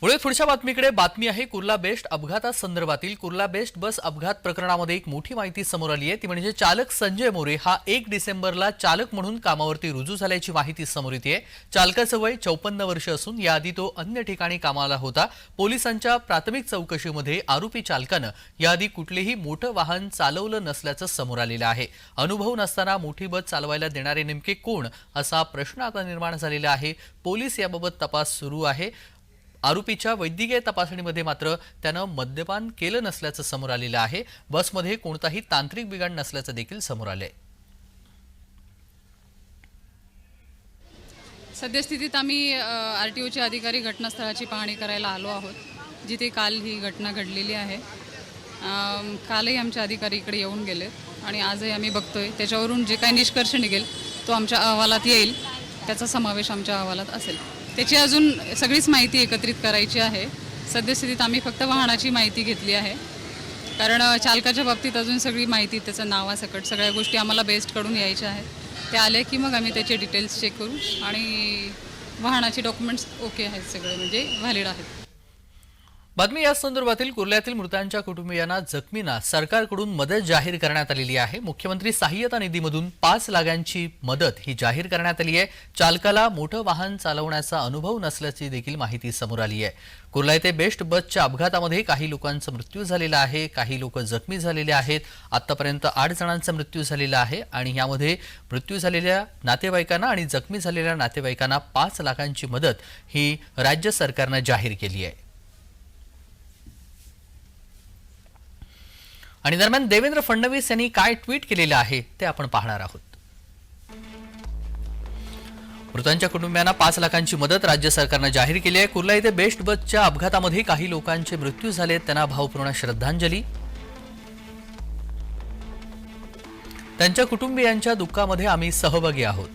पुढे पुढच्या बातमीकडे बातमी आहे कुर्ला बेस्ट अपघातासंदर्भातील। कुर्ला बेस्ट बस अपघात प्रकरणामध्ये एक मोठी माहिती समोर आली आहे। ती म्हणजे चालक संजय मोरे हा 1 डिसेंबरला चालक म्हणून कामावरती रुजू झाल्याची माहिती समोर येते। चालकाचं वय 54 वर्ष असून याआधी तो अन्य ठिकाणी कामाला होता। पोलिसांच्या प्राथमिक चौकशीमध्ये आरोपी चालकानं याआधी कुठलेही मोठं वाहन चालवलं नसल्याचं समोर आलेलं आहे। अनुभव नसताना मोठी बस चालवायला देणारे नेमके कोण असा प्रश्न आता निर्माण झालेला आहे। पोलीस याबाबत तपास सुरू आहे। आरोपीच्या वैद्यकीय तपासणीमध्ये मात्र त्यानं मद्यपान केलं नसल्याचं समोर आलेलं आहे। बसमध्ये कोणताही तांत्रिक बिघाड नसल्याचं देखील समोर आलंय। सद्यस्थितीत आम्ही आरटीओचे अधिकारी घटनास्थळाची पाहणी करायला आलो आहोत, जिथे काल ही घटना घडलेली आहे। कालही आमचे अधिकारी इकडे येऊन गेले आणि आजही आम्ही बघतोय। त्याच्यावरून जे काही निष्कर्ष निघेल तो आमच्या अहवालात येईल, त्याचा समावेश आमच्या अहवालात असेल। त्याची अजून सगळीच माहिती एकत्रित करायची आहे। सद्यस्थितीत आम्ही फक्त वाहनाची माहिती घेतली आहे, कारण चालकाच्या बाबतीत अजून सगळी माहिती, त्याचं नावासकट सगळ्या गोष्टी आम्हाला बेस्टकडून यायच्या आहेत। ते आले की मग आम्ही त्याचे डिटेल्स चेक करू आणि वाहनाचे डॉक्युमेंट्स ओके आहेत, सगळे म्हणजे व्हॅलिड आहेत। बातमी या संदर्भातील कुर्ल्यातील मृतांच्या कुटुंबियांना जखमींना सरकारकडून मदत जाहीर करण्यात आलेली आहे। मुख्यमंत्री सहाय्यता निधीमधून 5 लाखांची मदत ही जाहीर करण्यात आली आहे। चालकाला मोठं वाहन चालवण्याचा अनुभव नसल्याची देखील माहिती समोर आली आहे। कुर्ला येथे बेस्ट बसच्या अपघातामध्ये काही लोकांचा मृत्यू झालेला आहे, काही लोक जखमी झालेले आहेत। आतापर्यंत 8 जणांचा मृत्यू झालेला आहे आणि यामध्ये मृत्यू झालेल्या नातेवाईकांना आणि जखमी झालेल्या नातेवाईकांना 5 लाखांची मदत ही राज्य सरकारने जाहीर केली आहे। आणि दरम्यान देवेंद्र फडणवीस यांनी काय ट्विट केलेलं आहे ते आपण पाहणार आहोत। मृतांच्या कुटुंबियांना 5 लाखांची मदत राज्य सरकारने जाहीर केली आहे। कुर्ला येथे बेस्ट बसच्या अपघातामध्ये काही लोकांचे मृत्यू झाले, त्यांना भावपूर्ण श्रद्धांजली। त्यांच्या कुटुंबियांच्या दुःखामध्ये आम्ही सहभागी आहोत।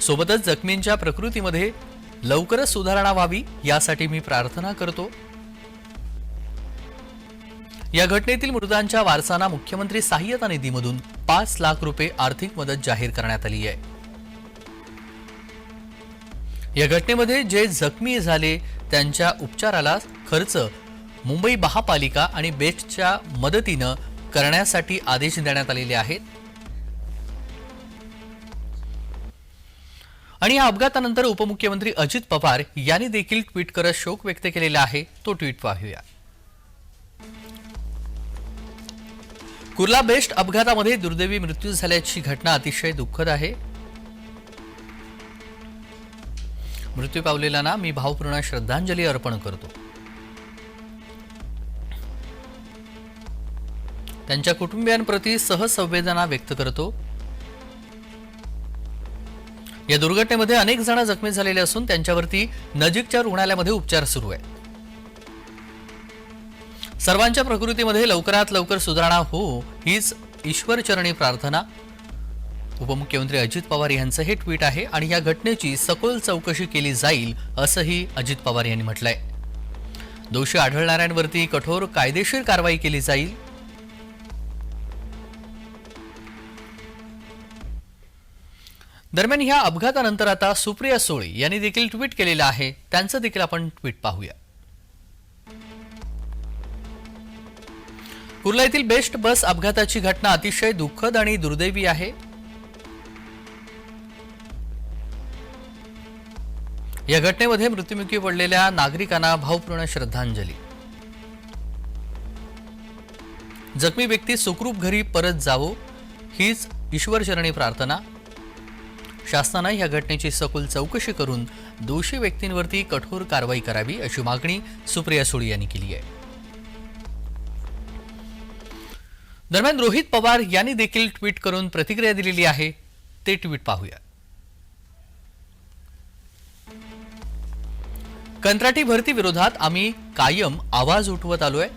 सोबतच जखमींच्या प्रकृतीमध्ये लवकरच सुधारणा व्हावी यासाठी मी प्रार्थना करतो। या घटनेतील मृतांच्या वारसांना मुख्यमंत्री सहाय्यता निधीमधून 5 लाख रुपये आर्थिक मदत जाहीर करण्यात आली आहे। या घटनेमध्ये जे जखमी झाले त्यांच्या उपचाराला खर्च मुंबई महापालिका आणि बेस्टच्या मदतीने करण्यासाठी आदेश देण्यात आलेले आहेत। आणि या अपघातानंतर उपमुख्यमंत्री अजित पवार यांनी देखील ट्विट करत शोक व्यक्त केलेला आहे। तो ट्विट पाहूया। कुर्ला बेस्ट अपघातामध्ये दुर्दैवी मृत्यू झाल्याची घटना अतिशय दुःखद आहे। मृत्यू पावलेल्यांना मी भावपूर्ण श्रद्धांजली अर्पण करतो। त्यांच्या कुटुंबियांप्रती सहसंवेदना व्यक्त करतो। या दुर्घटनेमध्ये अनेक जण जखमी झालेले असून त्यांच्यावरती नजीकच्या रुग्णालयामध्ये उपचार सुरू आहे। सर्वांच्या प्रकृतीमध्ये लवकरात लवकर सुधारणा हो हीच ईश्वरचरणी प्रार्थना। उपमुख्यमंत्री अजित पवार यांचं हे ट्विट आहे आणि या घटनेची सखोल चौकशी केली जाईल असंही अजित पवार यांनी म्हटलंय। दोषी आढळणाऱ्यांवरती कठोर कायदेशीर कारवाई केली जाईल। दरम्यान ह्या अपघातानंतर आता सुप्रिया सुळे यांनी देखील ट्विट केलेलं आहे। त्यांचं देखील आपण ट्विट पाहूया। कुर्ला येथील बेस्ट बस अपघाताची घटना अतिशय दुःखद आणि दुर्दैवी आहे। या घटनेमध्ये मृत्युमुखी पडलेल्या नागरिकांना भावपूर्ण श्रद्धांजली। जखमी व्यक्ती सुखरूप घरी परत जावो हीच ईश्वरचरणी प्रार्थना। शासनाने या घटनेची सखोल चौकशी करून दोषी व्यक्तींवरती कठोर कारवाई करावी अशी मागणी सुप्रिया सुळे यांनी केली आहे। दरम्यान रोहित पवार यांनी देखील ट्विट करून प्रतिक्रिया दिलेली आहे। ते ट्विट पाहूया। कंत्राटी भरती विरोधात आम्ही कायम आवाज उठवत आलोय,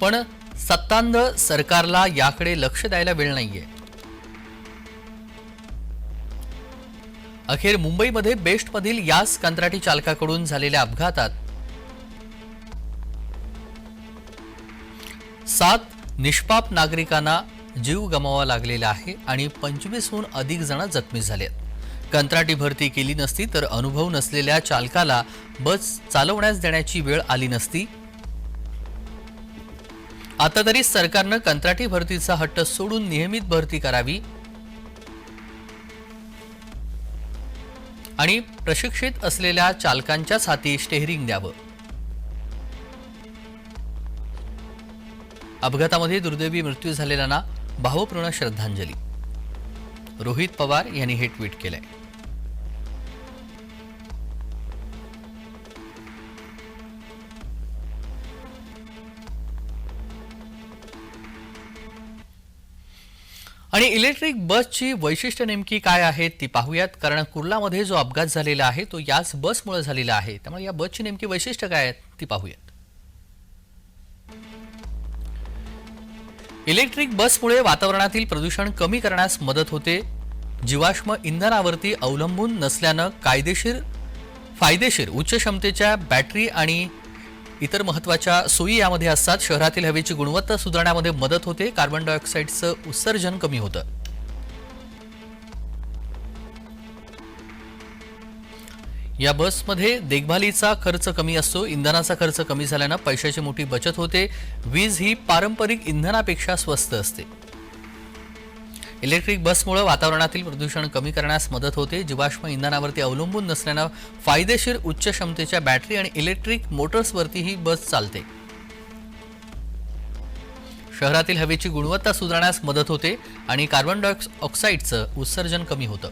पण सत्तांध सरकारला याकडे लक्ष द्यायला वेळ नाहीये। अखेर मुंबईमध्ये बेस्टमधील याच कंत्राटी चालकाकडून झालेल्या अपघातात 7 निष्पाप नागरिकांना जीव गमवावा लागलेला आहे आणि 25हून अधिक जण जखमी झाले आहेत। कंत्राटी भरती केली नसती तर अनुभव नसलेल्या चालकाला बस चालवण्यास देण्याची वेळ आली नसती. आता तरी सरकारनं कंत्राटी भरतीचा हट्ट सोडून नियमित भरती करावी आणि प्रशिक्षित असलेल्या चालकांच्याच हाती स्टेअरिंग द्यावं. अपघातामध्ये दुर्दैवी मृत्यू झालेल्यांना भावपूर्ण श्रद्धांजली. रोहित पवार यांनी हे ट्विट केलंय. आणि इलेक्ट्रिक बसची वैशिष्ट्य नेमकी काय आहेत ती पाहूयात. कारण कुर्लामध्ये जो अपघात झालेला आहे तो याच बसमुळे झालेला आहे. त्यामुळे या बसची नेमकी वैशिष्ट्य काय आहेत ती पाहूयात. इलेक्ट्रिक बसमुळे वातावरणातील प्रदूषण कमी करण्यास मदत होते. जीवाश्म इंधनावरती अवलंबून नसल्यानं फायदेशीर उच्च क्षमतेच्या बॅटरी आणि इतर महत्त्वाच्या सोयी यामध्ये असतात. शहरातील हवेची गुणवत्ता सुधारण्यामध्ये मदत होते. कार्बन डायऑक्साईडचं उत्सर्जन कमी होतं. या बसमध्ये देखभालीचा खर्च कमी असतो. इंधनाचा खर्च कमी झाल्यानं पैशाची मोठी बचत होते. वीज ही पारंपरिक इंधनापेक्षा स्वस्त असते. इलेक्ट्रिक बसमुळे वातावरणातील प्रदूषण कमी करण्यास मदत होते. जीवाश्म इंधनावरती अवलंबून नसल्यानं फायदेशीर उच्च क्षमतेच्या बॅटरी आणि इलेक्ट्रिक मोटर्सवरती ही बस चालते. शहरातील हवेची गुणवत्ता सुधारण्यास मदत होते आणि कार्बन डायऑक्साईडचं उत्सर्जन कमी होतं.